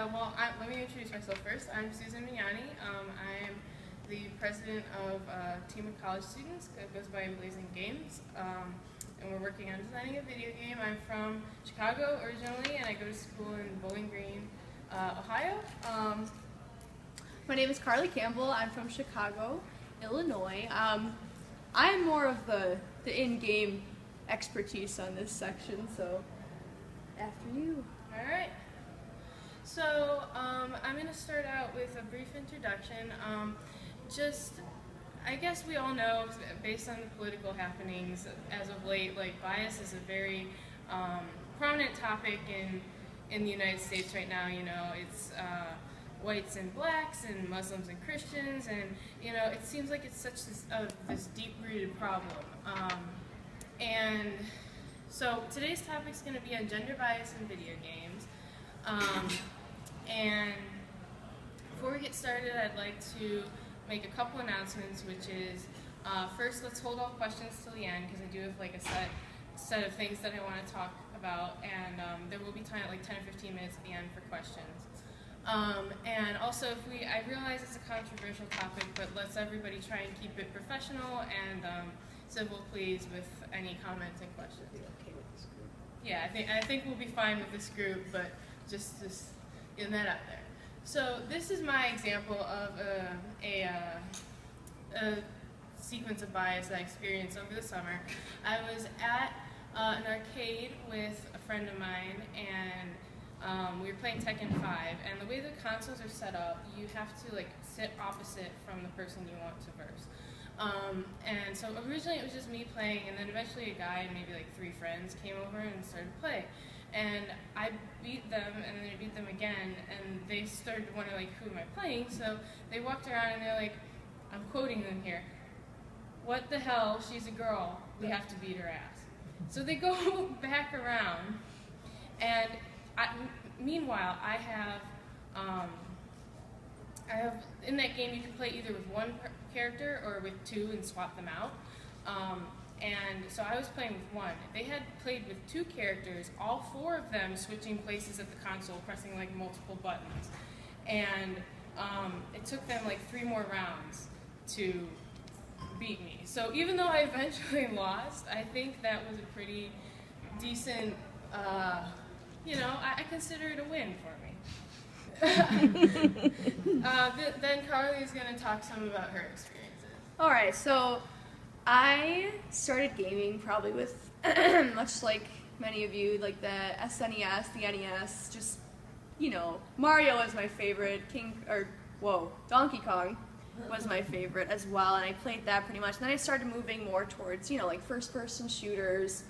Let me introduce myself first. I'm Susan Magnani. I'm the president of a team of college students that goes by Emblazon Games, and we're working on designing a video game. I'm from Chicago originally, and I go to school in Bowling Green, Ohio. My name is Carlee Campbell. I'm from Chicago, Illinois. I'm more of the in-game expertise on this section, so after you. All right. So I'm going to start out with a brief introduction. I guess we all know, based on the political happenings as of late, like bias is a very prominent topic in the United States right now. You know, it's whites and blacks and Muslims and Christians, and you know, it seems like it's such this deep-rooted problem. And so today's topic is going to be on gender bias in video games. And before we get started, I'd like to make a couple announcements, which is first, let's hold all questions till the end, because I do have like a set of things that I want to talk about, and there will be time, like 10 or 15 minutes at the end for questions. And also, I realize it's a controversial topic, but let's everybody try and keep it professional and civil, please, with any comments and questions. Okay with this group? Yeah, I think we'll be fine with this group, but just getting that out there. So this is my example of a sequence of bias that I experienced over the summer. I was at an arcade with a friend of mine, and we were playing Tekken 5, and the way the consoles are set up, you have to like sit opposite from the person you want to verse. And so originally it was just me playing, and then eventually a guy and maybe like 3 friends came over and started playing. And I beat them, and then I beat them again, and they started to wonder, like, who am I playing? So they walked around, and they're like, I'm quoting them here, "What the hell, she's a girl, we have to beat her ass." So they go back around, and meanwhile, I have, in that game, you can play either with one character or with 2 and swap them out. And so I was playing with 1. They had played with 2 characters, all 4 of them switching places at the console, pressing like multiple buttons. And it took them like 3 more rounds to beat me. So even though I eventually lost, I think that was a pretty decent, you know, I consider it a win for me. Then Carlee is going to talk some about her experiences. All right, so I started gaming probably with, much like many of you, like the SNES, the NES, just, you know, Mario was my favorite, Donkey Kong was my favorite as well, and I played that pretty much. And then I started moving more towards, you know, like first-person shooters.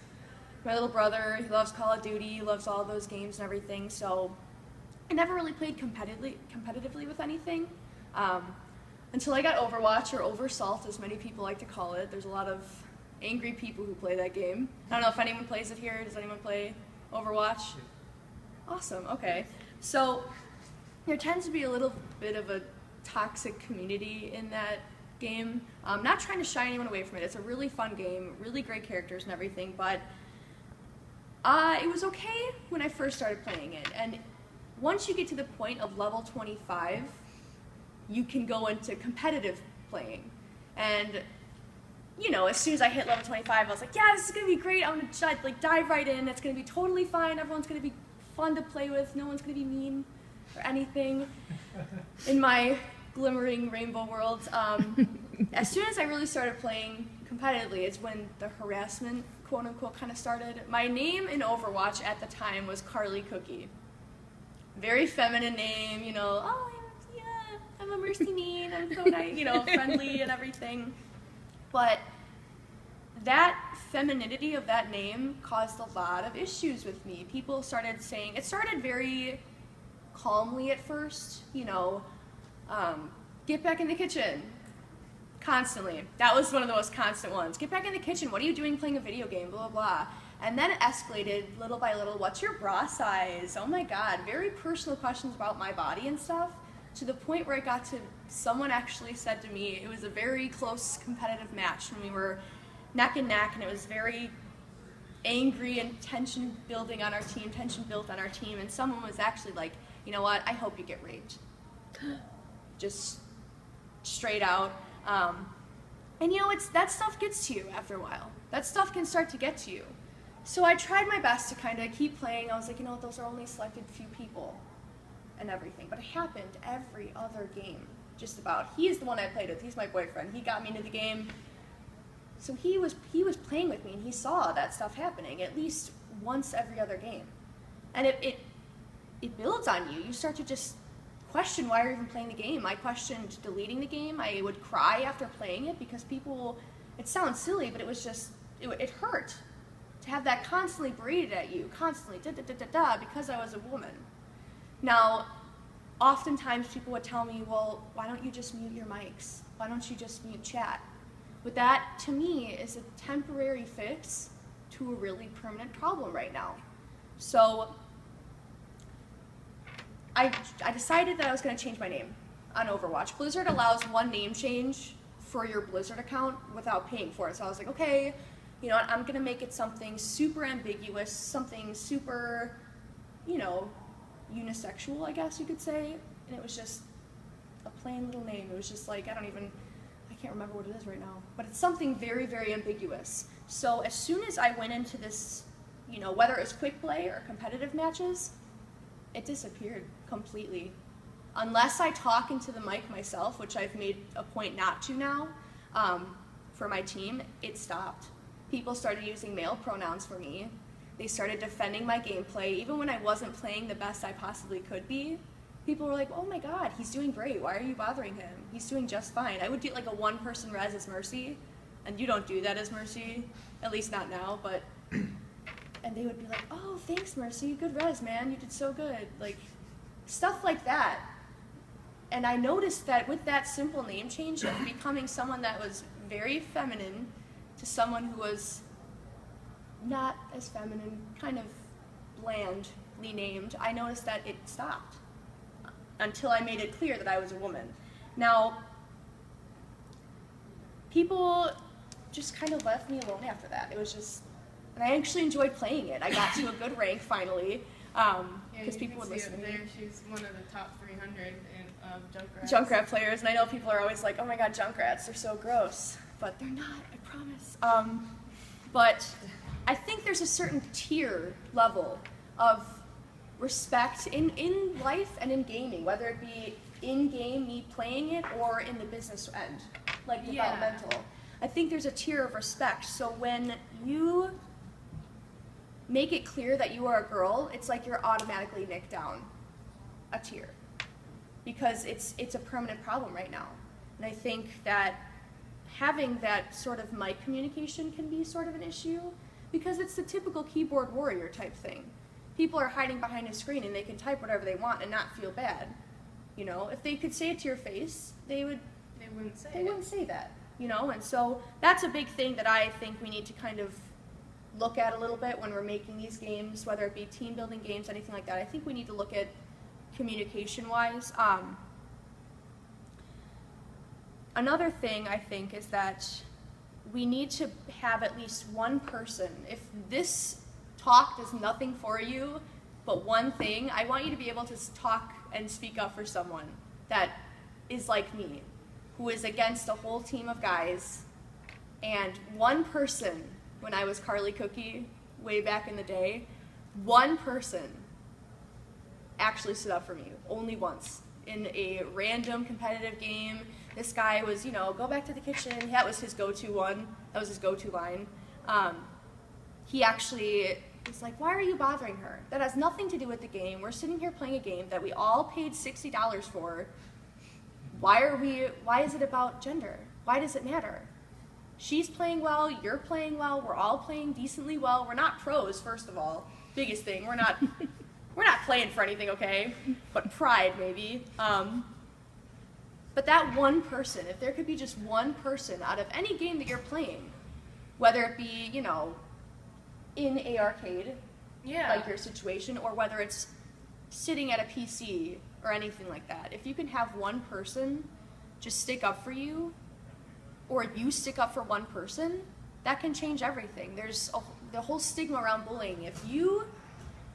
My little brother, he loves Call of Duty, he loves all those games and everything, so I never really played competitively with anything. Until I got Overwatch, or Oversalt as many people like to call it. There's a lot of angry people who play that game. I don't know if anyone plays it here. Does anyone play Overwatch? Awesome, okay. So there tends to be a little bit of a toxic community in that game. I'm not trying to shy anyone away from it. It's a really fun game, really great characters and everything, but it was okay when I first started playing it. And once you get to the point of level 25, you can go into competitive playing. And, you know, as soon as I hit level 25, I was like, yeah, this is going to be great. I'm going to like dive right in. It's going to be totally fine. Everyone's going to be fun to play with. No one's going to be mean or anything in my glimmering rainbow world. As soon as I really started playing competitively is when the harassment, quote unquote, kind of started. My name in Overwatch at the time was Carlee Cookie. Very feminine name, you know, oh, I'm a mercy mean, I'm so nice, you know, friendly and everything. But that femininity of that name caused a lot of issues with me. People started saying, it started very calmly at first, you know, get back in the kitchen, constantly. That was one of the most constant ones. Get back in the kitchen, what are you doing playing a video game, blah, blah, blah. And then it escalated little by little, what's your bra size? Oh my God, very personal questions about my body and stuff. To the point where it got to, someone actually said to me, it was a very close competitive match when we were neck and neck, and it was very angry and tension built on our team, and someone was actually like, you know what, I hope you get raped. Just straight out. And you know, that stuff gets to you after a while. That stuff can start to get to you. So I tried my best to kind of keep playing. I was like, you know what, those are only selected few people and everything. But it happened every other game, just about. He is the one I played with. He's my boyfriend. He got me into the game. So he was playing with me, and he saw that stuff happening at least once every other game. And it builds on you. You start to just question why you're even playing the game. I questioned deleting the game. I would cry after playing it because people, it sounds silly, but it was just, it hurt to have that constantly berated at you, constantly, because I was a woman. Now, oftentimes people would tell me, well, why don't you just mute your mics? Why don't you just mute chat? But that, to me, is a temporary fix to a really permanent problem right now. So I decided that I was going to change my name on Overwatch. Blizzard allows one name change for your Blizzard account without paying for it. So I was like, okay, you know what, I'm going to make it something super ambiguous, something super, you know, unisexual, I guess you could say. And it was just a plain little name. It was just like, I can't remember what it is right now. But it's something very, very ambiguous. So as soon as I went into this, you know, whether it was quick play or competitive matches, it disappeared completely. Unless I talk into the mic myself, which I've made a point not to now, for my team, it stopped. People started using male pronouns for me. They started defending my gameplay, even when I wasn't playing the best I possibly could be. People were like, oh my god, he's doing great, why are you bothering him? He's doing just fine. I would do like a one-person res as Mercy, and you don't do that as Mercy, at least not now, but... And they would be like, oh, thanks, Mercy, good res, man, you did so good. Like, stuff like that. And I noticed that with that simple name change of becoming someone that was very feminine to someone who was not as feminine, kind of blandly named, I noticed that it stopped until I made it clear that I was a woman. Now, people just kind of left me alone after that. It was just, and I actually enjoyed playing it. I got to a good rank finally, because people would listen to me. She's one of the top 300 of Junkrats. Junkrat players, and I know people are always like, oh my god, Junkrats, they're so gross. But they're not, I promise. But I think there's a certain tier level of respect in life and in gaming, whether it be in-game, me playing it, or in the business end, like developmental. I think there's a tier of respect. So when you make it clear that you are a girl, it's like you're automatically nicked down a tier, because it's a permanent problem right now. And I think that having that sort of mic communication can be sort of an issue, because it's the typical keyboard warrior type thing. People are hiding behind a screen and they can type whatever they want and not feel bad. You know, if they could say it to your face, they wouldn't say that. You know, and so that's a big thing that I think we need to kind of look at a little bit when we're making these games, whether it be team building games, anything like that. I think we need to look at communication-wise. Another thing I think is that we need to have at least one person. If this talk does nothing for you but one thing, I want you to be able to talk and speak up for someone that is like me, who is against a whole team of guys, and one person, when I was Carlee Cookie way back in the day, one person actually stood up for me, only once, in a random competitive game. This guy was, you know, go back to the kitchen. That was his go-to one. That was his go-to line. He actually was like, why are you bothering her? That has nothing to do with the game. We're sitting here playing a game that we all paid $60 for. Why is it about gender? Why does it matter? She's playing well, you're playing well, we're all playing decently well. We're not pros, first of all. Biggest thing, we're not playing for anything, okay? But pride, maybe. But that one person, if there could be just one person out of any game that you're playing, whether it be, you know, in a arcade, like your situation, or whether it's sitting at a PC or anything like that, if you can have one person just stick up for you, or you stick up for one person, that can change everything. There's the whole stigma around bullying. If you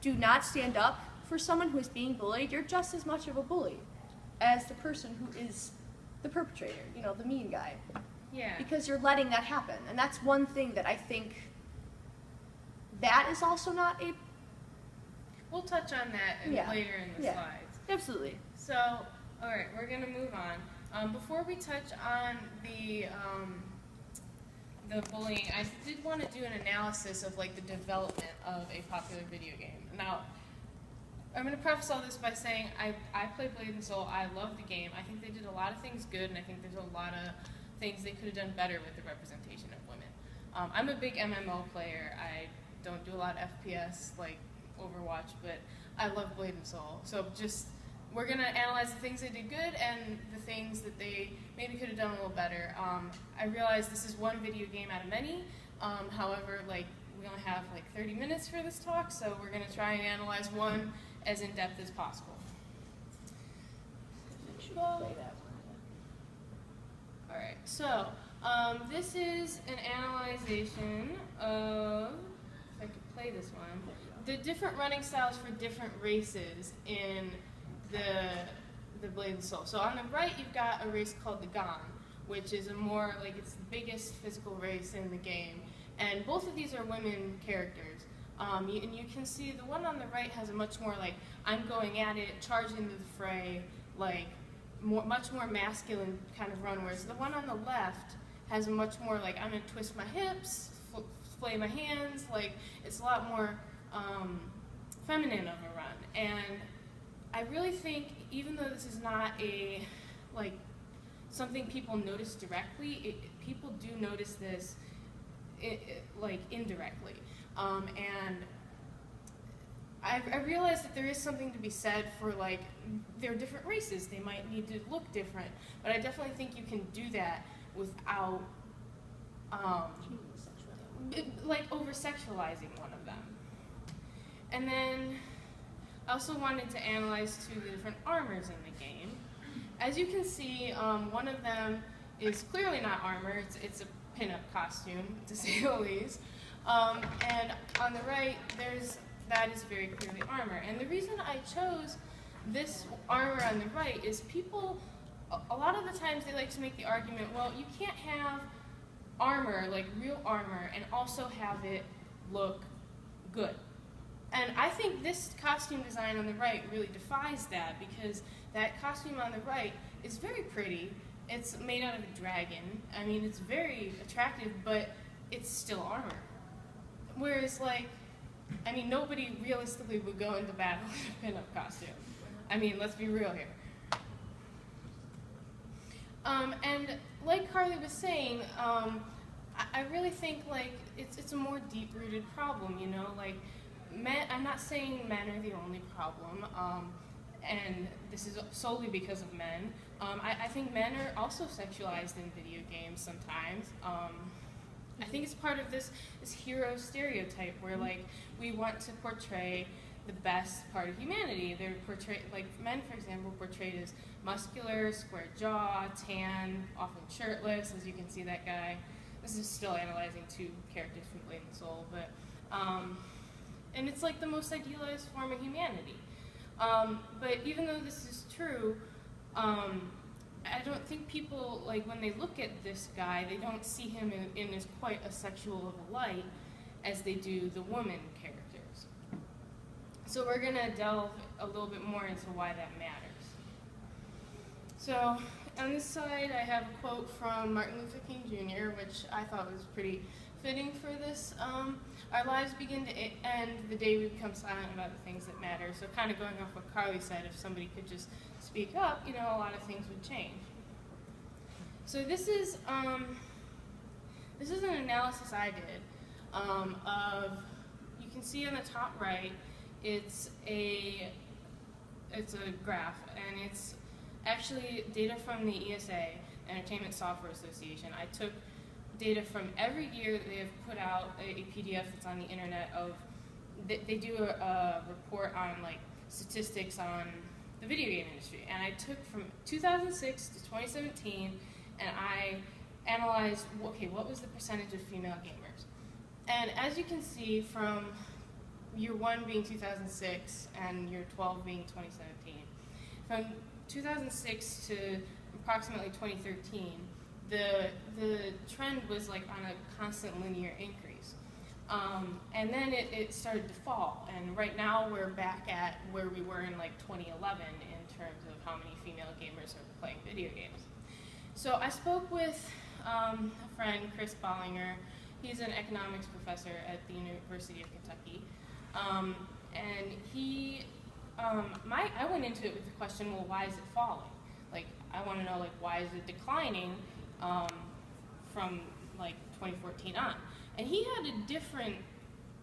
do not stand up for someone who is being bullied, you're just as much of a bully as the person who is the perpetrator, you know, the mean guy. Yeah. Because you're letting that happen. And that's one thing that I think that is also not a... We'll touch on that later in the slides. Absolutely. So, all right, we're going to move on. Before we touch on the bullying, I did want to do an analysis of like the development of a popular video game. Now, I'm going to preface all this by saying I play Blade and Soul. I love the game. I think they did a lot of things good, and I think there's a lot of things they could have done better with the representation of women. I'm a big MMO player. I don't do a lot of FPS like Overwatch, but I love Blade and Soul. So we're going to analyze the things they did good and the things that they maybe could have done a little better. I realize this is one video game out of many. However, like we only have like 30 minutes for this talk, so we're going to try and analyze one as in depth as possible. Alright, so this is an analyzation of, if I could play this one, the different running styles for different races in the Blade and Soul. So on the right you've got a race called the Gon, which is a more, like it's the biggest physical race in the game. And both of these are women characters. And you can see the one on the right has a much more like, I'm going at it, charge into the fray, like much more masculine kind of run, whereas the one on the left has a much more like, I'm going to twist my hips, flay my hands, like it's a lot more feminine of a run. And I really think, even though this is not a, like, something people notice directly, people do notice this, like, indirectly. And I realize that there is something to be said for, like, there are different races. They might need to look different. But I definitely think you can do that without, like, over-sexualizing one of them. And then I also wanted to analyze, too, the different armors in the game. As you can see, one of them is clearly not armor. It's a pinup costume, to say the least. And on the right, that is very clearly armor. And the reason I chose this armor on the right is people, a lot of the times they like to make the argument, well, you can't have armor, like real armor, and also have it look good. And I think this costume design on the right really defies that, because that costume on the right is very pretty. It's made out of a dragon. I mean, it's very attractive, but it's still armor. Whereas, like, I mean, nobody realistically would go into battle in a pinup costume. I mean, let's be real here. And like Carlee was saying, I really think, like, it's a more deep-rooted problem, you know? Like, men, I'm not saying men are the only problem, and this is solely because of men. I think men are also sexualized in video games sometimes. I think it's part of this hero stereotype where, like, we want to portray the best part of humanity. They're portrayed, like, men, for example, portrayed as muscular, square jaw, tan, often shirtless, as you can see that guy. This is still analyzing two characters from Blade and Soul, but, and it's like the most idealized form of humanity. But even though this is true, I don't think people, like, when they look at this guy, they don't see him in as quite a sexual of a light as they do the woman characters. So we're going to delve a little bit more into why that matters. So on this side, I have a quote from Martin Luther King Jr., which I thought was pretty fitting for this. Our lives begin to end the day we become silent about the things that matter. So kind of going off what Carlee said, if somebody could just speak up, you know, a lot of things would change. So this is an analysis I did of, you can see on the top right, it's a graph, and it's actually data from the ESA, Entertainment Software Association. I took data from every year that they have put out a PDF that's on the internet of, they do a report on, like, statistics on the video game industry. And I took from 2006 to 2017, and I analyzed, okay, what was the percentage of female gamers? And as you can see from year 1 being 2006 and year 12 being 2017. From 2006 to approximately 2013, the trend was like on a constant linear increase. And then it started to fall, and right now we're back at where we were in like 2011 in terms of how many female gamers are playing video games. So I spoke with a friend, Chris Bollinger. He's an economics professor at the University of Kentucky. And he, I went into it with the question, well, why is it falling? Like, I want to know, like, why is it declining from, like, 2014 on? And he had a different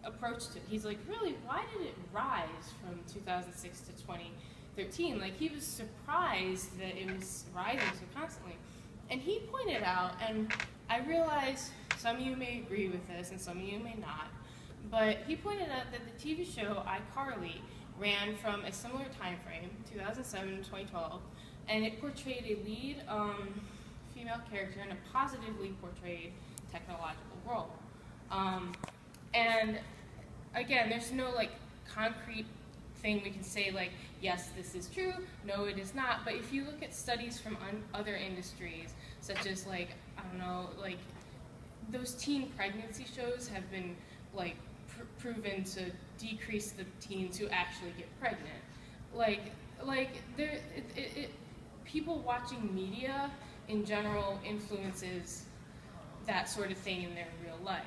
approach to it. He's like, really, why did it rise from 2006 to 2013? Like, he was surprised that it was rising so constantly. And he pointed out, and I realize some of you may agree with this and some of you may not, but he pointed out that the TV show iCarly ran from a similar time frame, 2007 to 2012, and it portrayed a lead female character in a positively portrayed technological role. And again, there's no like concrete thing we can say like, yes, this is true, no, it is not. But if you look at studies from other industries, such as like, I don't know, like those teen pregnancy shows have been like proven to decrease the teens who actually get pregnant. People watching media in general influences that sort of thing in their real life.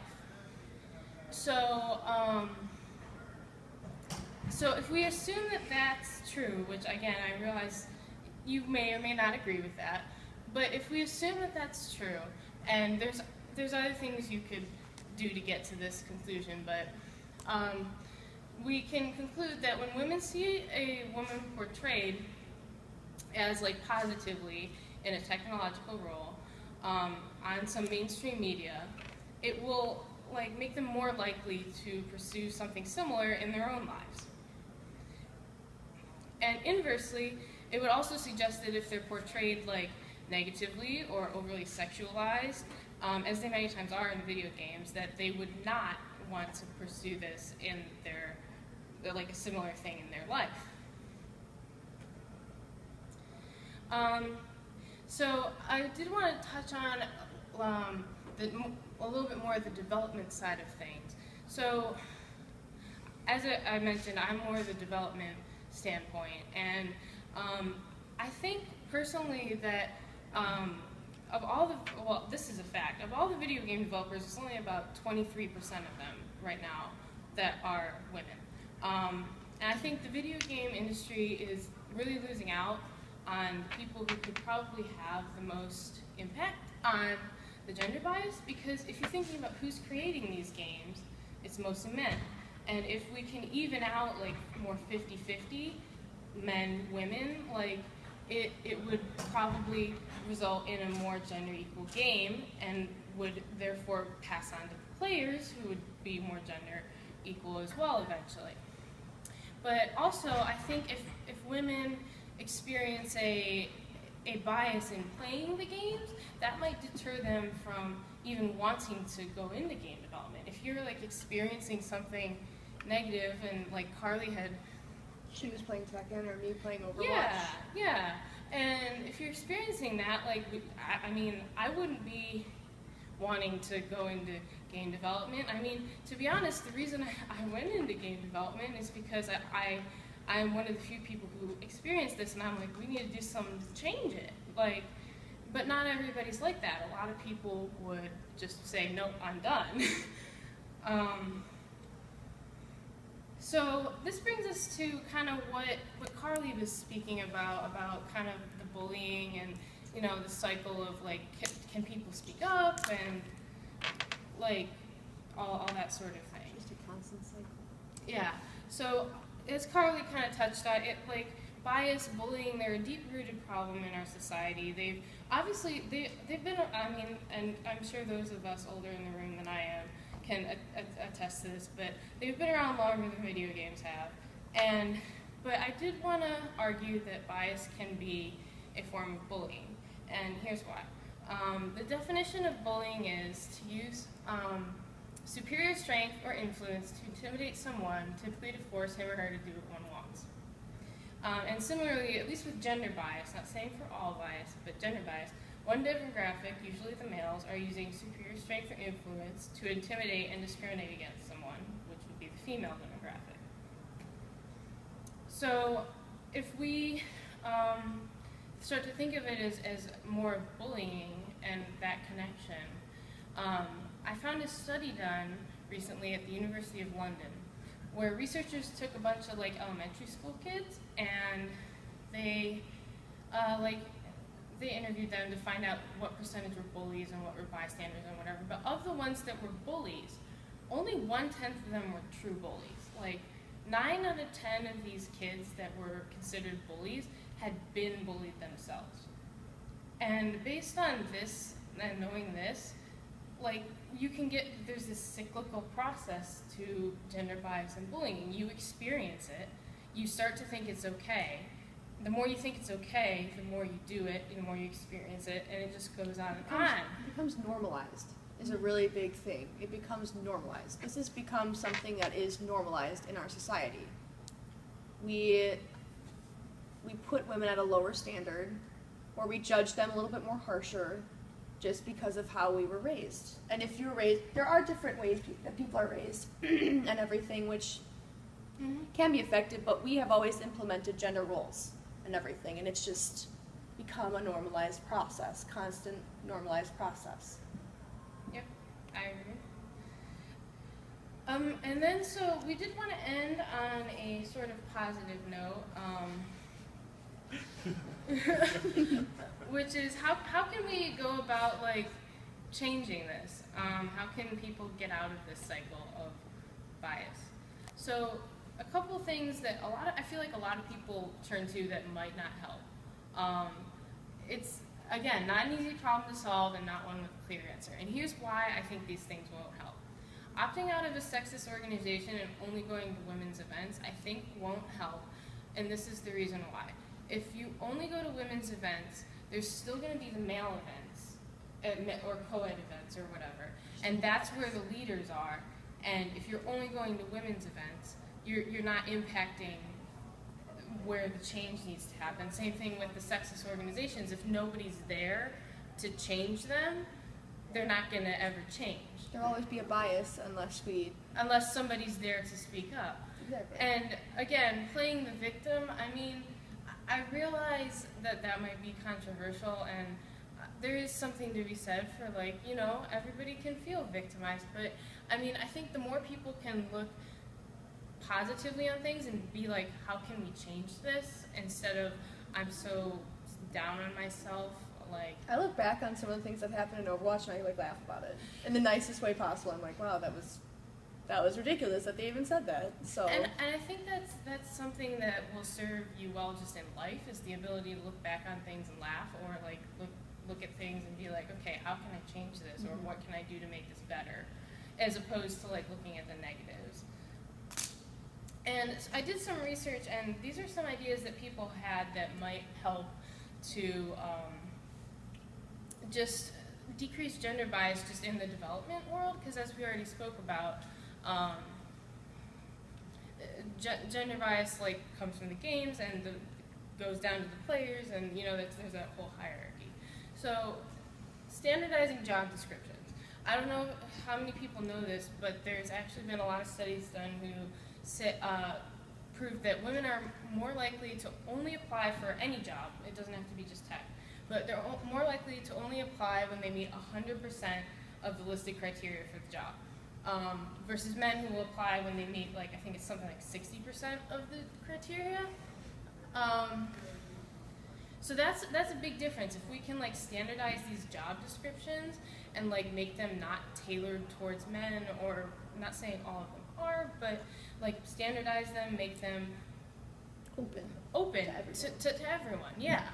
So, so if we assume that that's true, which again, I realize you may or may not agree with that, but if we assume that that's true, and there's other things you could do to get to this conclusion, but we can conclude that when women see a woman portrayed as like positively in a technological role on some mainstream media, it will like make them more likely to pursue something similar in their own lives. And inversely, it would also suggest that if they're portrayed like negatively or overly sexualized, as they many times are in video games, that they would not want to pursue this in their like a similar thing in their life. So I did want to touch on a little bit more of the development side of things. So as I mentioned, I'm more the development standpoint, and I think personally that of all the, well, this is a fact, of all the video game developers, it's only about 23% of them right now that are women. And I think the video game industry is really losing out on people who could probably have the most impact on the gender bias, because if you're thinking about who's creating these games, it's mostly men. And if we can even out like more 50-50 men, women, like it would probably result in a more gender equal game and would therefore pass on to the players who would be more gender equal as well eventually. But also I think if women experience a bias in playing the games, that might deter them from even wanting to go into game development. If you're like experiencing something negative, and like Carlee had, she was playing Tekken or me playing Overwatch. Yeah. And if you're experiencing that, like, I mean, I wouldn't be wanting to go into game development. I mean, to be honest, the reason I went into game development is because I'm one of the few people who experienced this, and I'm like, we need to do something to change it. Like, but not everybody's like that. A lot of people would just say, nope, I'm done. So this brings us to kind of what Carlee was speaking about kind of the bullying and, you know, the cycle of like, can people speak up and like all that sort of thing. Just a constant cycle. Yeah. So as Carlee kind of touched on it, like bias, bullying, they're a deep-rooted problem in our society. They've been, I mean, and I'm sure those of us older in the room than I am can attest to this, but they've been around longer than video games have. But I did want to argue that bias can be a form of bullying, and here's why. The definition of bullying is to use superior strength or influence to intimidate someone, typically to force him or her to do what one wants. And similarly, at least with gender bias, not saying for all bias, but gender bias, one demographic, usually the males, are using superior strength or influence to intimidate and discriminate against someone, which would be the female demographic. So if we start to think of it as more of bullying and that connection, I found a study done recently at the University of London where researchers took a bunch of elementary school kids and they interviewed them to find out what percentage were bullies and what were bystanders and whatever. But of the ones that were bullies, only 1/10 of them were true bullies. Like 9 out of 10 of these kids that were considered bullies had been bullied themselves. And based on this and knowing this, there's this cyclical process to gender bias and bullying. You experience it, you start to think it's okay. The more you think it's okay, the more you do it, the more you experience it, and it just goes on and on. It becomes normalized is a really big thing. It becomes normalized. This has become something that is normalized in our society. We put women at a lower standard, or we judge them a little bit more harsher just because of how we were raised. And if you're raised, there are different ways that people are raised and everything, which can be effective, but we have always implemented gender roles and everything, and it's just become a normalized process, constant normalized process. Yep, I agree. And then, so we did want to end on a sort of positive note, which is how can we go about changing this? How can people get out of this cycle of bias? So a couple things that I feel like a lot of people turn to that might not help. It's, again, not an easy problem to solve and not one with a clear answer. And here's why I think these things won't help. Opting out of a sexist organization and only going to women's events, I think won't help, and this is the reason why. If you only go to women's events, there's still going to be the male events, or co-ed events or whatever, and that's where the leaders are. And if you're only going to women's events, you're not impacting where the change needs to happen. Same thing with the sexist organizations. If nobody's there to change them, they're not going to ever change. There'll always be a bias unless somebody's there to speak up. Exactly. And again, playing the victim, I mean, I realize that might be controversial, and there is something to be said for everybody can feel victimized, but I mean, I think the more people can look positively on things and be like, how can we change this, instead of I'm so down on myself. I look back on some of the things that happened in Overwatch and I laugh about it in the nicest way possible. I'm like, wow, that was ridiculous that they even said that. So and I think that's something that will serve you well just in life, is the ability to look back on things and laugh, or look at things and be like, okay, how can I change this, or what can I do to make this better, as opposed to looking at the negatives. And I did some research, and these are some ideas that people had that might help to just decrease gender bias just in the development world, because as we already spoke about, gender bias comes from the games and goes down to the players, and there's that whole hierarchy. So standardizing job descriptions. I don't know how many people know this, but there's actually been a lot of studies done who prove that women are more likely to only apply for any job. It doesn't have to be just tech, but they're more likely to only apply when they meet 100% of the listed criteria for the job, versus men who will apply when they meet I think it's something like 60% of the criteria. So that's a big difference. If we can standardize these job descriptions and make them not tailored towards men, or I'm not saying all of them are, but standardize them, make them open to everyone. Yeah.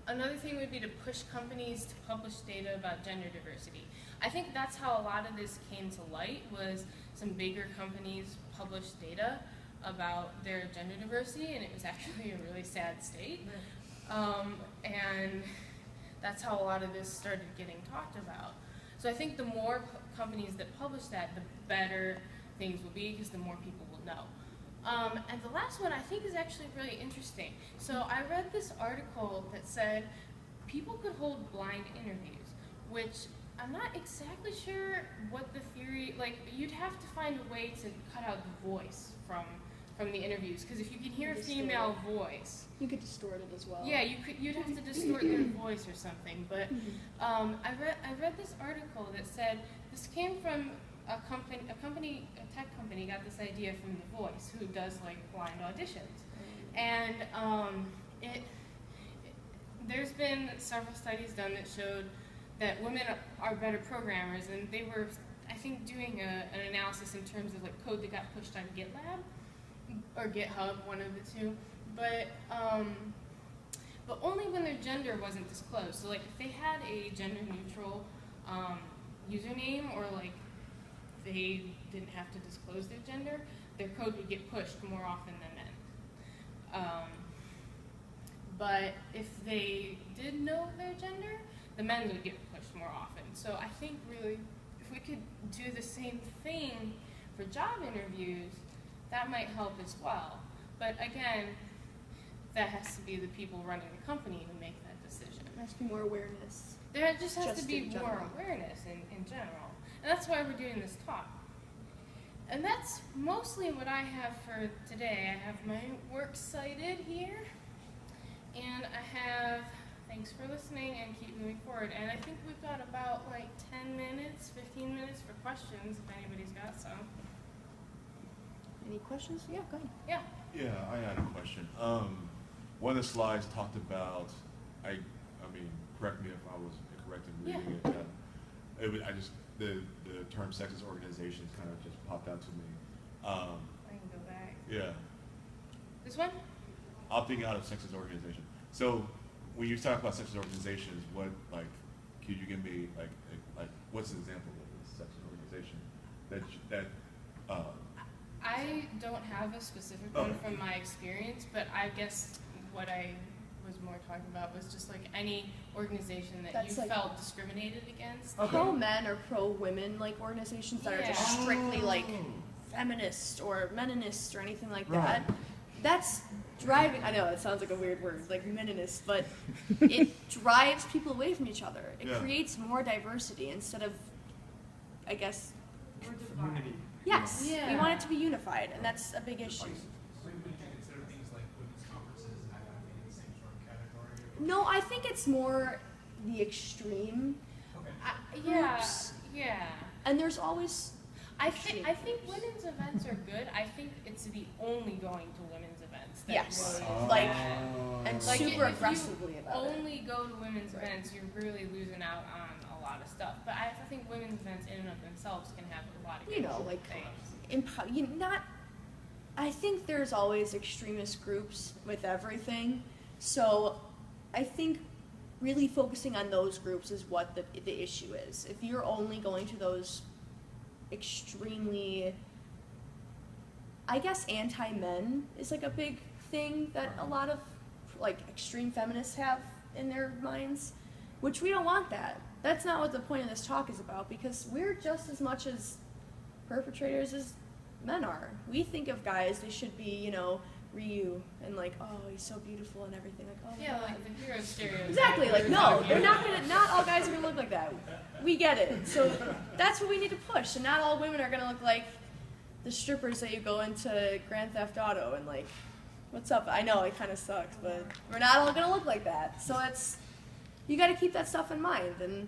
Another thing would be to push companies to publish data about gender diversity. I think that's how a lot of this came to light, was some bigger companies published data about their gender diversity, and it was actually a really sad state. And that's how a lot of this started getting talked about. So I think the more companies that publish that, the better things will be, because the more people will know. And the last one I think is actually really interesting. So I read this article that said people could hold blind interviews, which I'm not exactly sure what the theory, like you'd have to find a way to cut out the voice from the interviews, because if you can hear a female voice, you could distort it as well. Yeah, you'd have to distort their voice or something. But I read this article that said this came from a tech company got this idea from The Voice, who does like blind auditions, and there's been several studies done that showed that women are better programmers, and they were, I think, doing an analysis in terms of like code that got pushed on GitLab or GitHub, one of the two, but only when their gender wasn't disclosed. So like if they had a gender neutral username, or like they didn't have to disclose their gender, their code would get pushed more often than men. But if they did know their gender, the men would get pushed more often. So I think really, if we could do the same thing for job interviews, that might help as well. But again, that has to be the people running the company who make that decision. There has to be more awareness. There just has to be more awareness in general. And that's why we're doing this talk. And that's mostly what I have for today. I have my works cited here. And I have, thanks for listening and keep moving forward. And I think we've got about like 10 minutes, 15 minutes for questions, if anybody's got some. Any questions? Yeah, go ahead. Yeah. Yeah, I had a question. One of the slides talked about, I mean, correct me if I was incorrect in reading it. The term sexist organizations kind of just popped out to me. I can go back. Yeah. This one? Opting out of sexist organization. So when you talk about sexist organizations, what, like, could you give me like what's an example of a sexist organization that I don't have a specific one from my experience, but I guess what I was more talking about was just like any organization that That's you like felt discriminated against. pro-men or pro-women like organizations that are just strictly like feminist or meninist or anything like that. That's driving, I know it sounds like a weird word, like meninist, but it drives people away from each other. It creates more diversity instead of, I guess, community. Yes, Yeah. we want it to be unified, and that's a big issue. So would you consider things like women's conferences and that kind of thing in the same sort of category? No, I think it's more the extreme. Okay. Yeah. And there's always I think women's events are good. I think it's the only going to women's events that yes, really like and like super if aggressively you about it. only go to women's events, you're really losing out on a lot of stuff. But I think women's events in and of themselves can have a lot of good Like things. I think there's always extremist groups with everything. So I think really focusing on those groups is what the issue is. If you're only going to those extremely, I guess anti-men is like a big thing that a lot of like extreme feminists have in their minds, which we don't want that. That's not what the point of this talk is about, because we're just as much as perpetrators as men are. We think of guys, they should be, Ryu, and like, oh, he's so beautiful and everything. Like, oh, Yeah, God. like the hero stereotype. Exactly, like, no, they're not all guys are gonna look like that. We get it. So that's what we need to push. And not all women are gonna look like the strippers that you go into Grand Theft Auto and like, what's up? I know, it kind of sucks, but we're not all gonna look like that. So you gotta keep that stuff in mind. And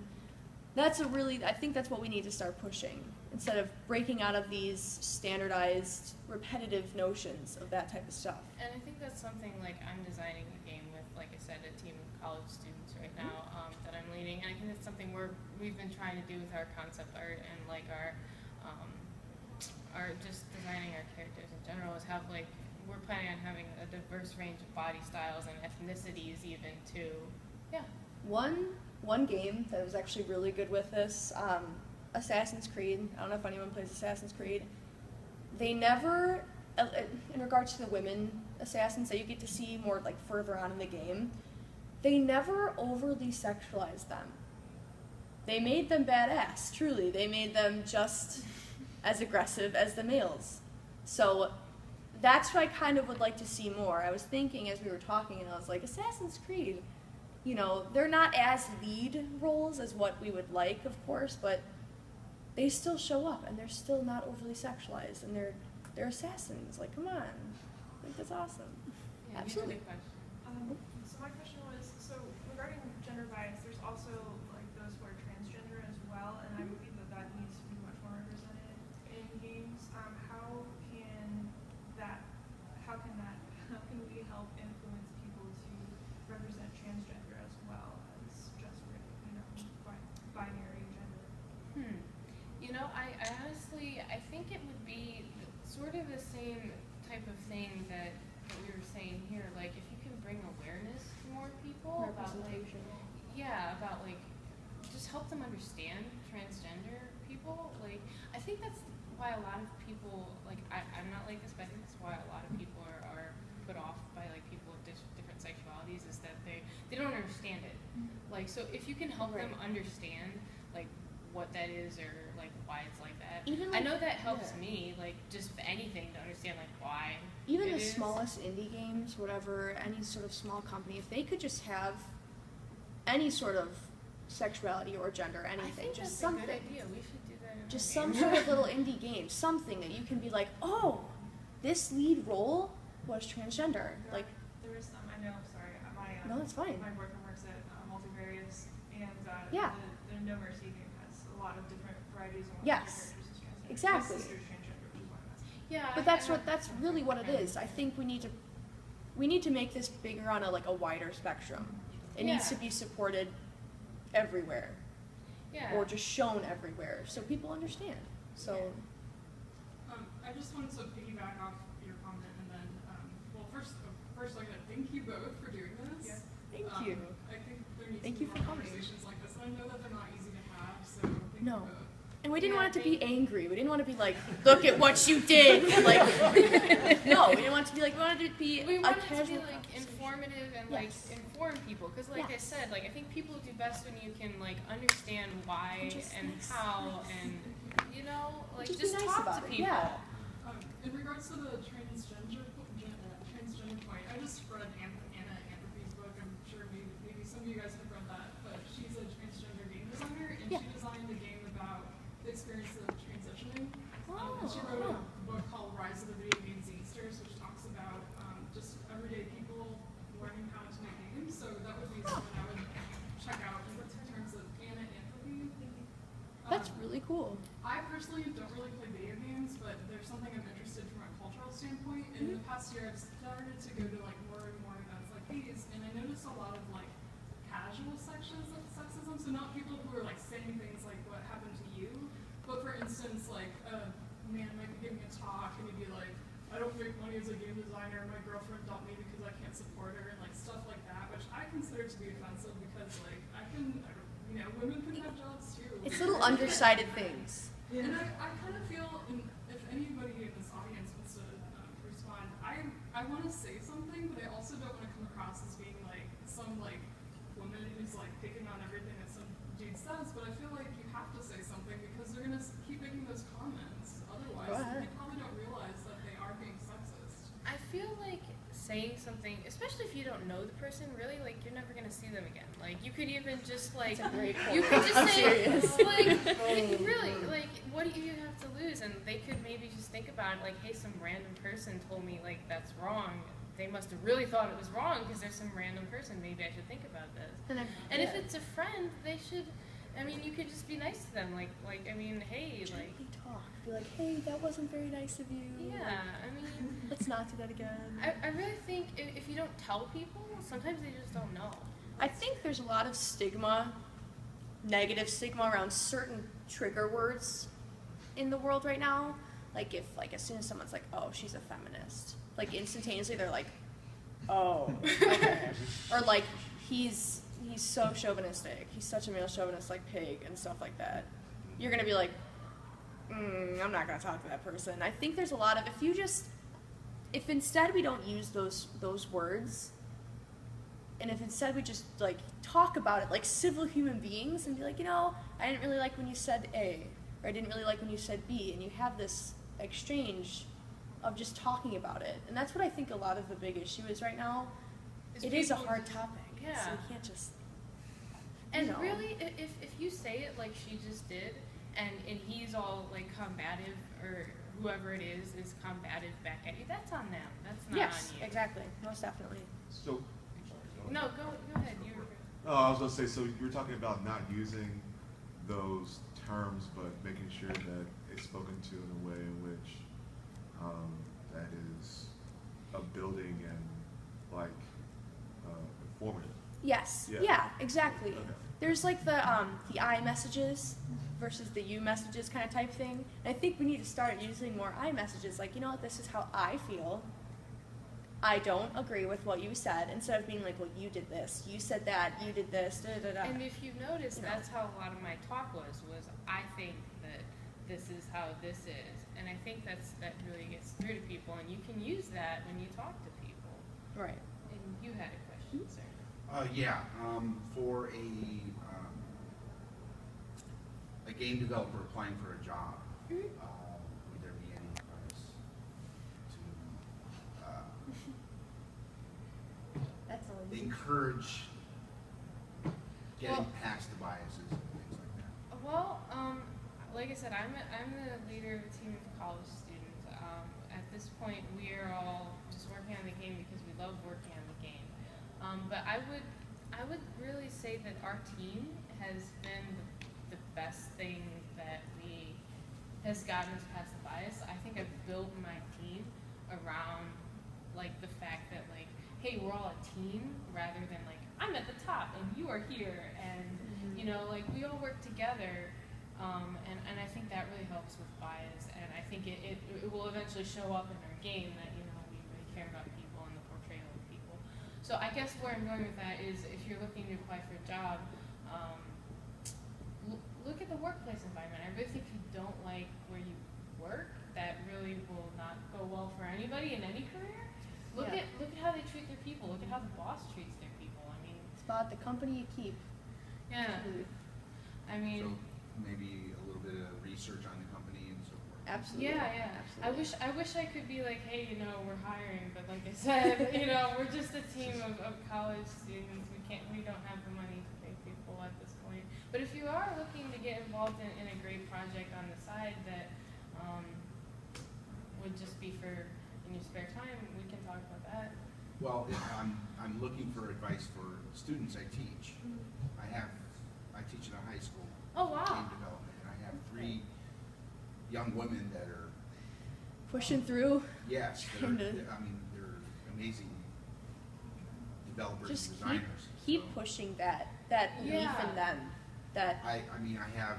I think that's what we need to start pushing, instead of breaking out of these standardized, repetitive notions of that type of stuff. And I think that's something like I'm designing a game with, like I said, a team of college students right now that I'm leading. And I think that's something we've been trying to do with our concept art and like our just designing our characters in general, is have like, we're planning on having a diverse range of body styles and ethnicities even too. Yeah. One game that was actually really good with this, Assassin's Creed. I don't know if anyone plays Assassin's Creed. They never, in regards to the women assassins that you get to see more like further on in the game, they never overly sexualize them. they made them badass, truly. They made them just as aggressive as the males. So that's what I kind of would like to see more. I was thinking as we were talking, and I was like, Assassin's Creed, you know, they're not as lead roles as what we would like, of course, but they still show up, and they're still not overly sexualized, and they're assassins. Like, come on. Like, that's awesome. Yeah, Absolutely. you have a question. So my question was, so regarding gender bias, there's also like those who are transgender as well, and I believe that that needs to be much more represented in games. How can we help influence people to represent transgender as well as just, binary gender? You know, I honestly, I think it would be sort of the same type of thing that we were saying here. Like, if you can bring awareness to more people about like just help them understand transgender people. Like, I think that's why a lot of people, like, I'm not like this, but I think that's why a lot of people are put off by like people with different sexualities, is that they don't understand it. Like, so if you can help them understand like what that is, or like why it's like that. Even I like, know that helps me, like, just anything to understand like why. even it the is. smallest indie games, whatever, any sort of small company, if they could just have any sort of sexuality or gender, I anything, think just that's a something. good idea. We should do that. In Just our some game. sort of little indie game, something that you can be like, oh, this lead role was transgender. Like, There is some, I know, sorry, no, that's fine. my boyfriend works at Multivarious, and Yeah. the No Mercy game has a lot of different varieties of one Yes. of the characters is transgender. Exactly. My sister's transgender, which is why I'm asking. Yeah, But that's really what it is. I think we need to make this bigger on a wider spectrum. It needs to Yeah. be supported everywhere, Yeah. or just shown everywhere, so people understand. So, I just wanted to piggyback off your comment, and then, first, like, thank you both for doing this. Yeah. thank you. I think there needs Thank to be you for more coming. conversations like this, and I know that they're not easy to have, so thank No. you both. And we didn't Yeah, want it to be thank- angry. We didn't want to be like, look at what you did. Like, no, we didn't want it to be like. We wanted it to be We a want it to casual be like conversation. informative and like Yes. inform people, because like I Yes. said, like I think people do best when you can like understand why Just and nice. how, and you know, like Just be nice talk about to it, people. yeah. In regards to the transgender point, I just read Anna Antropy's book. I'm sure maybe some of you guys have read that, but she's a transgender game designer, and Yeah. she designed a game about the experience of transitioning. And she Oh, wrote wow. a book called Rise of the Video Game Zinesters, which talks about just everyday people learning how to make games. So that would be something I would check out in terms of Anna Antropy. That's really cool. I personally don't really play video games, but there's something I'm interested from a cultural standpoint. And in the past year, I've started to go to like more and more events like these, and I noticed a lot of like casual sections of sexism. So not people who are like saying things like what happened to you, but for instance, like a man might be giving a talk and he'd be like, I don't make money as a game designer, my girlfriend dumped me because I can't support her, and like stuff like that, which I consider to be offensive because like women can have jobs too. It's little undersided things. And I kind of feel, and if anybody in this audience wants to respond, I want to say something, but I also don't want to come across as being like some like woman who's like picking on everything that some dude says, but I feel like you have to say something because they're going to keep making those comments. Otherwise, they probably don't realize that they are being sexist. I feel like saying something, especially if you don't know the person, really, like you're never gonna see them again. Like you could even just like That's a great you point. could just I'm say serious. like really, like what do you have to lose? And they could maybe just think about it like, hey, some random person told me like that's wrong. They must have really thought it was wrong because there's some random person. Maybe I should think about this. And if it's a friend, they should. I mean, you could just be nice to them. Like I mean, hey, like Gently talk. Be like, hey, that wasn't very nice of you. yeah. I mean. Let's not do that again. I really think if you don't tell people, sometimes they just don't know. I think there's a lot of stigma, negative stigma around certain trigger words in the world right now. Like if, like, as soon as someone's like, oh, she's a feminist, like instantaneously they're like, oh, okay. Or like, he's so chauvinistic. He's such a male chauvinist, like pig and stuff like that. You're gonna be like, I'm not gonna talk to that person. I think there's a lot of, if instead we don't use those words, And if instead we just like talk about it like civil human beings and be like, I didn't really like when you said A, or I didn't really like when you said B, and you have this exchange of just talking about it. And that's what I think a lot of the big issue is right now. It is a hard topic. Yeah. So we can't just. And really, if you say it like she just did, and he's all like combative, or whoever it is combative back at you, that's on them. That's not Yes, on you. exactly. Most definitely. So, I'm sorry, No, go ahead. You were. Oh, I was going to say, so you're talking about not using those terms, but making sure that it's spoken to in a way in which that is building and like informative. Yes. Yeah. Yeah, exactly. Okay. There's like the I messages versus the you messages kind of type thing. And I think we need to start using more I messages. Like, this is how I feel. I don't agree with what you said. Instead of being like, well, you did this, you said that, you did this, da da da. And if you notice, that's how a lot of my talk was I think that this is how this is. And I think that really gets through to people, and you can use that when you talk to people. Right. And you had a question, sir. For a game developer applying for a job, would there be any advice to That's all you encourage getting past the biases and things like that? Well, like I said, I'm the leader of a team of college students. At this point, we are all just working on the game because we love working on the game. But I would really say that our team has been the best thing that has gotten us past the bias. I think I've built my team around like the fact that like, hey, we're all a team rather than like I'm at the top and you are here, and like we all work together. And I think that really helps with bias, and I think it will eventually show up in our game that we really care about people and the portrayal of people. So I guess where I'm going with that is if you're looking to apply for a job, look at the workplace environment. I really think if you don't like where you work, that really will not go well for anybody in any career. Look at how they treat their people. Look at how the boss treats their people. I mean, It's about the company you keep. yeah. I mean. So maybe a little bit of research on the company and so forth. Absolutely. Yeah. Absolutely. I wish I could be like, hey, we're hiring, but like I said, we're just a team of college students. We don't have the money to pay people at this point. But if you are looking to get involved in a great project on the side that would just be for in your spare time, we can talk about that. Well, I'm looking for advice for students I teach. I teach at a high school. Oh, wow. Game development, and I have 3 young women that are Pushing through. yes, that Kinda. they're amazing developers Just and designers. keep So pushing that belief Yeah. in them. That I have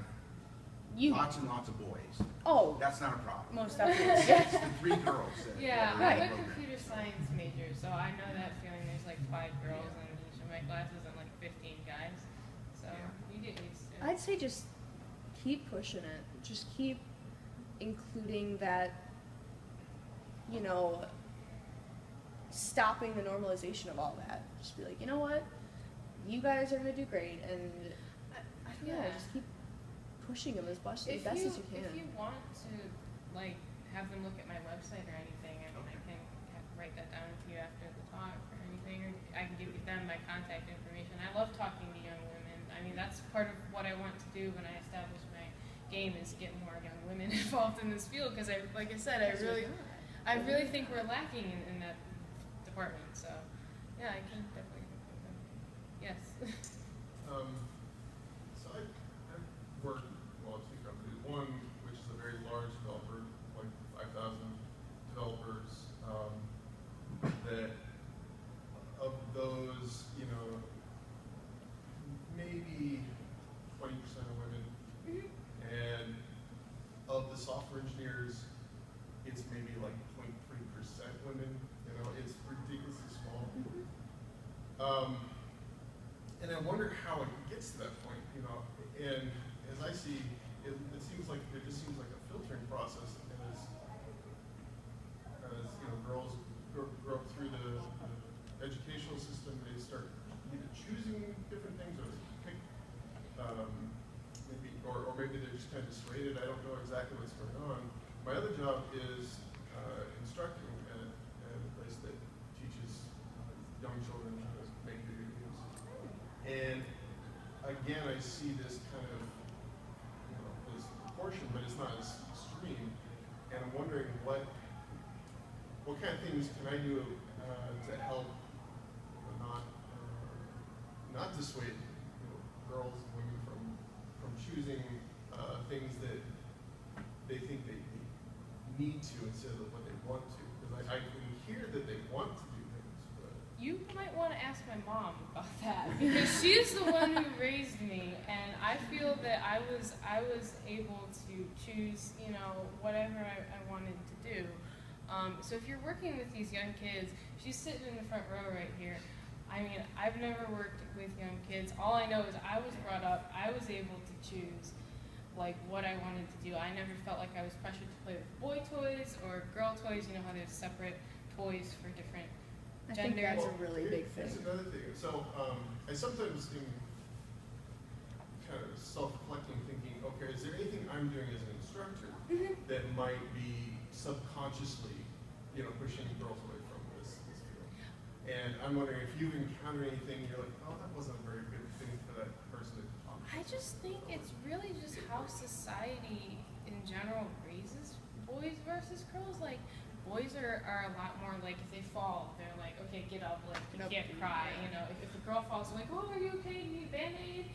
you. lots and lots of boys. Oh, That's not a problem. most definitely. It's the 3 girls. Yeah, that are in I'm the a program. computer science major, so I know that feeling. There's like 5 girls in each of my classes and like 15 guys. So you get used to it. I'd say just keep pushing it. Just keep including that, stopping the normalization of all that. Just be like, you know what? You guys are going to do great. And just keep pushing them as best as you can. If you want to like have them look at my website or anything, I can write that down with you after the talk or anything, or I can give them my contact information. I love talking to young women. I mean, that's part of what I want to do when I establish my game is get more young women involved in this field because like I said, I really think we're lacking in that department. So yeah, I can definitely help them. Yes. So I've worked with 2 companies. One, which is a very large developer, like 5,000 developers, that of those, maybe 20% of women. And of the software engineers, it's maybe like 0.3% women. It's ridiculously small. And I wonder how it gets to that point. And as I see, it seems like it just seems like a filtering process. And as girls grow up through the educational system, they start kind of dissuaded. I don't know exactly what's going on. My other job is instructing at a place that teaches young children how to make video games. And again, I see this kind of, this proportion, but it's not as extreme. And I'm wondering what kind of things can I do to help not dissuade girls and women from choosing things that they think they need to instead of what they want to. Because I can hear that they want to do things, but You might want to ask my mom about that because she's the one who raised me, and I feel that I was able to choose, whatever I wanted to do. So if you're working with these young kids, she's sitting in the front row right here. I mean, I've never worked with young kids. All I know is I was brought up, I was able to choose what I wanted to do. I never felt like I was pressured to play with boy toys or girl toys. You know how there's separate toys for different I think genders. that's a really big thing. Here's another thing. So I sometimes am kind of self-reflecting, thinking, okay, is there anything I'm doing as an instructor that might be subconsciously, pushing girls away from this field? And I'm wondering if you've encountered anything, you're like, oh, that wasn't a very good thing for that person to talk to. I just think it's really just how society in general raises boys versus girls. Like, boys are a lot more like, if they fall, they're like, okay, get up, you can't cry. If a girl falls, like, oh, are you okay? Do you need a Band-Aid?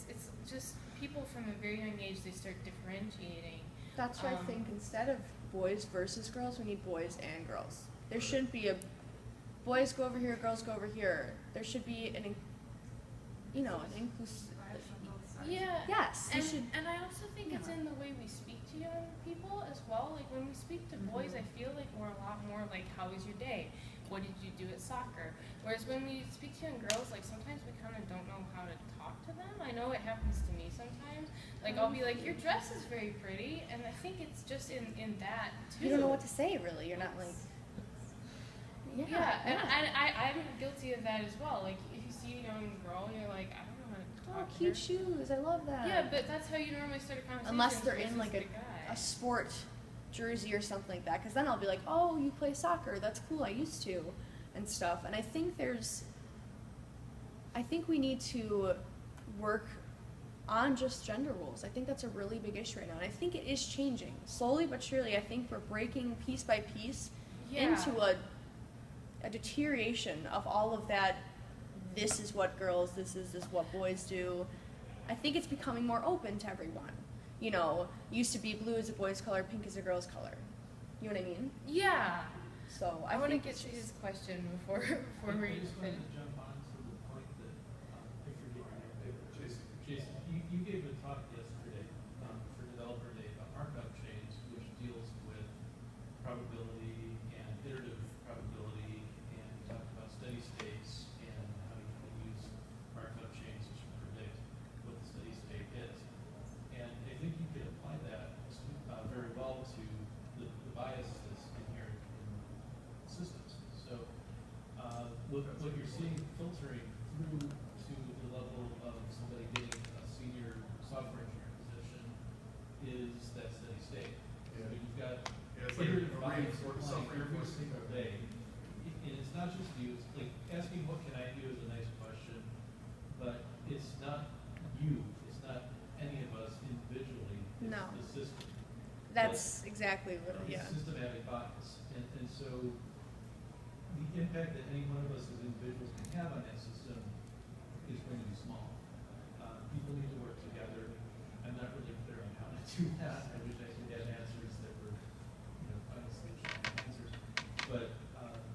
It's just people from a very young age, they start differentiating. That's why I think instead of boys versus girls, we need boys and girls. There shouldn't be a boys go over here, girls go over here. There should be an inclusive. Yeah. Yes. And I also think it's in the way we speak to young people as well. Like when we speak to boys, I feel like we're a lot more like, how was your day? What did you do at soccer? Whereas when we speak to young girls, sometimes we kind of don't know how to talk to them. I know it happens to me sometimes. I'll be like, your dress is very pretty, and I think it's just in that too. You don't know what to say, really. You're not like. Yeah, and I'm guilty of that as well. Like if you see a young girl, you're like, I don't know how to talk to Cute her. shoes. I love that. Yeah, but that's how you normally start a conversation. Unless they're in versus a sport jersey or something like that, because then I'll be like, oh, you play soccer. That's cool. I used to, and stuff. And I think we need to work on just gender roles. I think that's a really big issue right now, and I think it is changing slowly but surely. I think we're breaking piece by piece into a deterioration of all of that. This is what girls, this is what boys do. I think it's becoming more open to everyone. Used to be blue is a boy's color, pink is a girl's color. You know what I mean? Yeah. So I want to think get to his question before we I just wanted finish. to jump on to the point that I forget your name. Jason, you gave a talk yesterday for Developer Day about markup chains, which deals with probability and iterative probability, and you talked about steady states and how you can use markup chains to predict what the steady state is. And I think you could apply that very well to the bias that's inherent in systems. So what you're seeing filtering through to the level of somebody getting a senior software engineer position is that steady state. Yeah. So you've got It's like iterative a bias software applying every reinforcement. single day. And it's not just you, it's like asking what can I do is a nice question, but it's not you, it's not any of us individually, it's No. the system. that's exactly what. It's Yeah. systematic bias. And so the impact that any one of us as individuals can have on that system is going to be small. People need to work together. I'm not really clear on how to do that. I wish I could have answers that were, final solution answers. But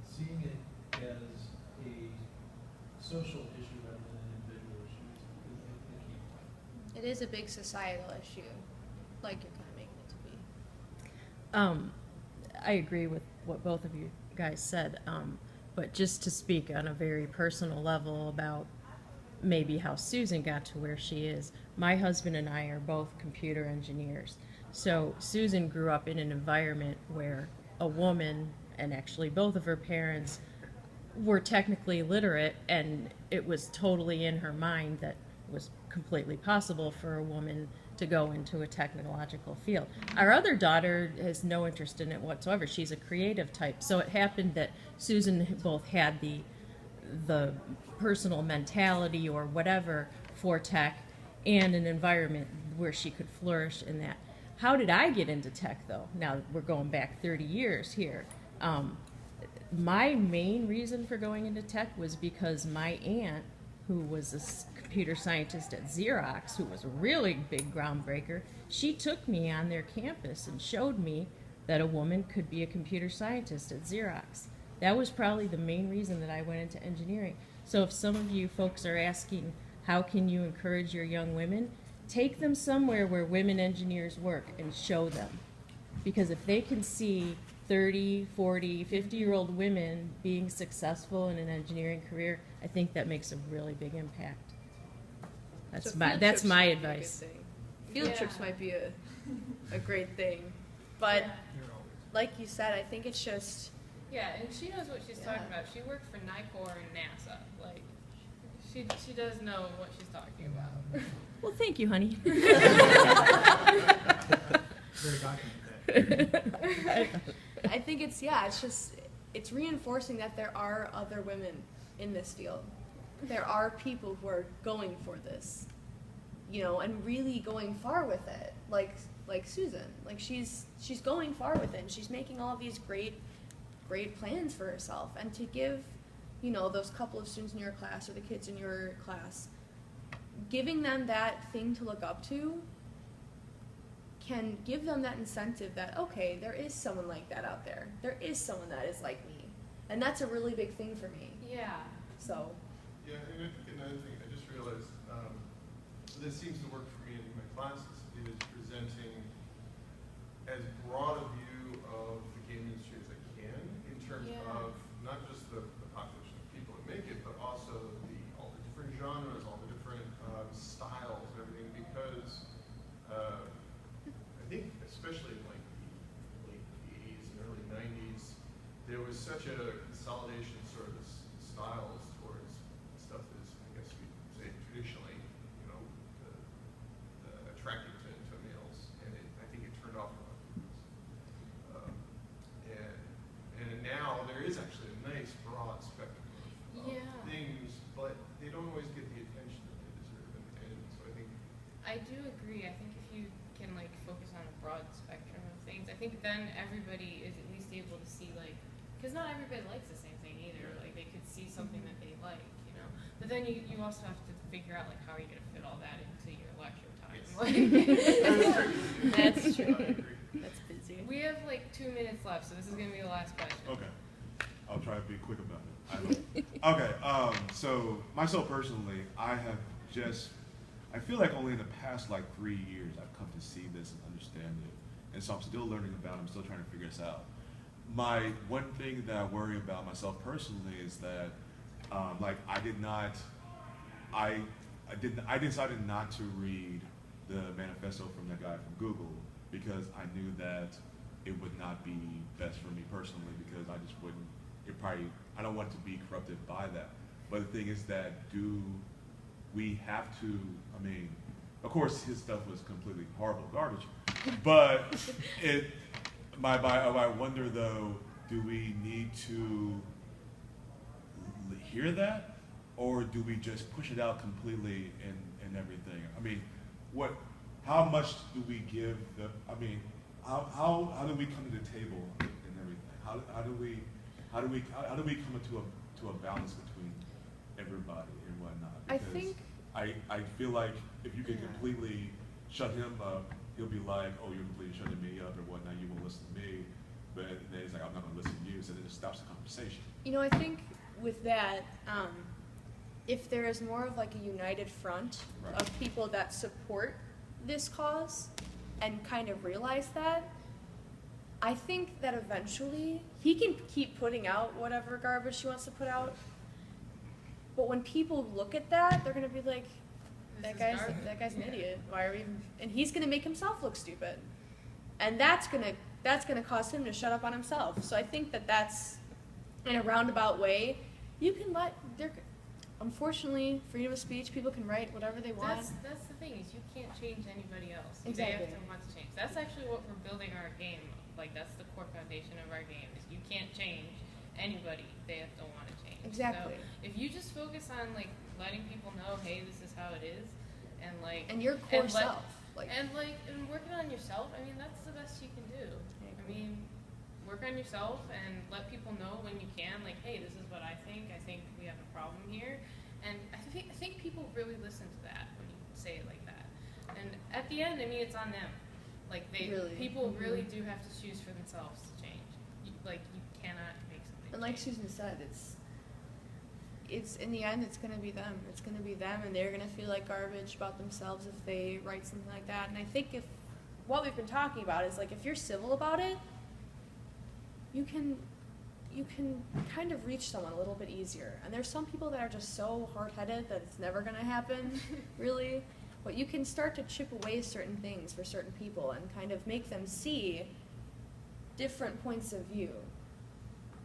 seeing it as a social issue rather than an individual issue is the key point. It is a big societal issue, like you're kind of making it to be. I agree with what both of you guys said, but just to speak on a very personal level about maybe how Susan got to where she is. My husband and I are both computer engineers. So Susan grew up in an environment where a woman, and actually both of her parents, were technically literate, and it was totally in her mind that was completely possible for a woman to go into a technological field. Our other daughter has no interest in it whatsoever. She's a creative type. So it happened that Susan both had the personal mentality or whatever for tech and an environment where she could flourish in that. How did I get into tech, though? Now we're going back 30 years here. My main reason for going into tech was because my aunt, who was a computer scientist at Xerox, who was a really big groundbreaker, she took me on their campus and showed me that a woman could be a computer scientist at Xerox. That was probably the main reason that I went into engineering. So if some of you folks are asking, how can you encourage your young women? Take them somewhere where women engineers work and show them. Because if they can see 30, 40, 50-year-old women being successful in an engineering career, I think that makes a really big impact. That's So my field that's trips my might be a good advice. thing. Field Yeah. trips might be a great thing, but like you said, I think it's just Yeah, and she knows what she's talking Yeah. about. She worked for NICOR and NASA. Like, she does know what she's talking about. Well, thank you, honey. Very documented. I think it's it's reinforcing that there are other women in this field. There are people who are going for this, and really going far with it. Like Susan, like she's going far with it, and she's making all of these great plans for herself. And to give, those couple of students in your class or the kids in your class, giving them that thing to look up to can give them that incentive that, okay, there is someone like that out there. There is someone that is like me. And that's a really big thing for me. Yeah. So, Yeah, and I think another thing, I just realized, this seems to work for me in my classes, is presenting as broad a view of the game industry as I can, in terms Yeah. of not just the population of people that make it, but also all the different genres, all the different styles and everything, because I think, especially in like the late 80s and early 90s, there was such a consolidation sort of styles towards stuff that's, I guess we'd say traditionally, attractive to males, and I think it turned off a lot of people. And now there is actually a nice broad spectrum of things, but they don't always get the attention that they deserve, and so I think. I do agree. I think if you can focus on a broad spectrum of things, I think then everybody is at least able to see because not everybody likes the same thing either. Like they could see something that they like, But then you also have to figure out how are you going to fit all that into your lecture time. That's true. I agree. that's busy. We have 2 minutes left, so this is going to be the last question. Okay. I'll try to be quick about it. I hope. Okay. So myself personally, I feel like only in the past 3 years I've come to see this and understand it. And so I'm still learning about it. I'm still trying to figure this out. My one thing that I worry about myself personally is that I decided not to read the manifesto from the guy from Google because I knew that it would not be best for me personally because I don't want to be corrupted by that. But the thing is that we have to, of course his stuff was completely horrible garbage, but I wonder though, do we need to hear that, or do we just push it out completely in everything? How much do we give how do we come to the table and everything? How do we come to a balance between everybody and whatnot? Because I feel like if you can completely shut him up, he'll be like, oh, you're completely shutting me up or whatnot, you won't listen to me. But then he's like, I'm not going to listen to you, so then it just stops the conversation. I think with that, if there is more of a united front of people that support this cause and kind of realize that, I think that eventually he can keep putting out whatever garbage he wants to put out. But when people look at that, they're going to be like, that guy's an idiot. Why are we even? And he's going to make himself look stupid. And that's going to cause him to shut up on himself. So I think that's in a roundabout way, you can unfortunately, freedom of speech, people can write whatever they want. That's the thing, is you can't change anybody else. Exactly. They have to want to change. That's actually what we're building our game. Like, that's the core foundation of our game, is you can't change anybody. They have to want to change. Exactly. So if you just focus on, like, letting people know, hey, this is how it is, and, like... And your core self. And working on yourself, I mean, that's the best you can do. I mean, work on yourself and let people know when you can, like, hey, this is what I think we have a problem here. And I think people really listen to that when you say it like that. And at the end, I mean, it's on them. Like, people really do have to choose for themselves to change. You cannot make something And like change. Susan said, it's in the end, it's going to be them. It's going to be them, and they're going to feel like garbage about themselves if they write something like that. And I think if what we've been talking about is, like, if you're civil about it, you can kind of reach someone a little bit easier. And there's some people that are just so hard-headed that it's never going to happen, really. But you can start to chip away certain things for certain people and kind of make them see different points of view.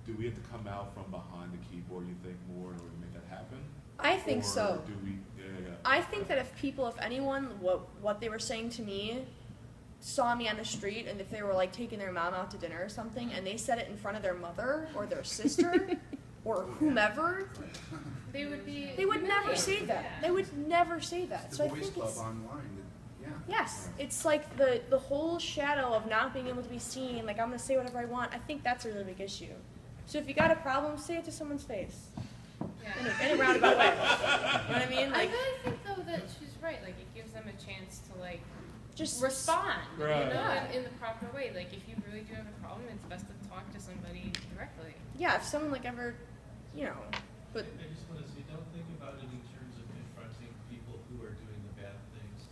Do we have to come out from behind the keyboard, you think, more in order to make that happen? I think Or so. do we, yeah. I think that if anyone, what they were saying to me, saw me on the street, and if they were, like, taking their mom out to dinner or something, and they said it in front of their mother or their sister or whomever, they would never say that. Yeah. They would never say that. It's So the I voice think club it's online. Yeah. yes, it's like the whole shadow of not being able to be seen. Like, I'm gonna say whatever I want. I think that's a really big issue. So if you got a problem, say it to someone's face. Yeah. In a roundabout way. You know what I mean? I Like, really think, though, that she's right. Like, it gives them a chance to, like, just respond, Right. you know, Yeah. in the proper way. Like, if you really do have a problem, it's best to talk to somebody directly. yeah, if someone like ever, you know, but I just want to say, don't think about it in terms of confronting people who are doing the bad things.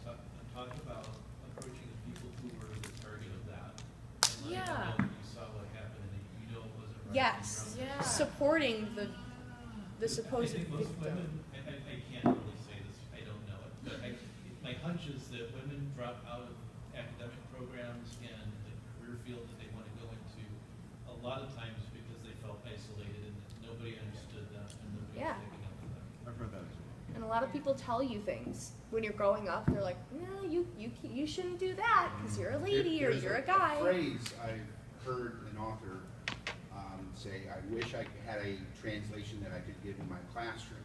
Talk about approaching the people who were the target of that. And letting them know that you saw what happened and that you know it wasn't right. yes, Yeah. supporting the I supposed think most victim. women, I can't really say this, I don't know it, but my hunch is that women drop out of academic programs and the career field that they want to go into a lot of times because they felt isolated and that nobody understood them and nobody Yeah. was picking up on them. I've heard that as well. And a lot of people tell you things when you're growing up. They're like, no, you shouldn't do that because you're a lady or There's you're a guy. A phrase I've heard an author say, I wish I had a translation that I could give in my classroom.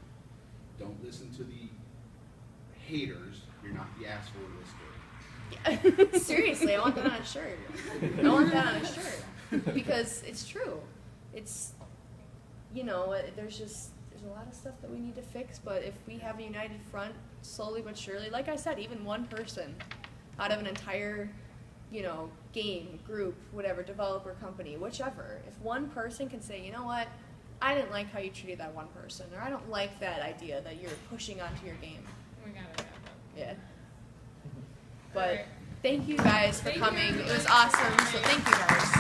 Don't listen to the haters. You're not the asshole listener. Seriously, I want that on a shirt. I want that on a shirt because it's true. It's, you know, there's a lot of stuff that we need to fix, but if we have a united front, slowly but surely, like I said, even one person out of an entire, you know, game, group, whatever, developer, company, whichever, if one person can say, you know what, I didn't like how you treated that one person, or I don't like that idea that you're pushing onto your game. We gotta wrap up. Yeah. But Alright. thank you guys for Thank coming. you. It was awesome, so thank you guys.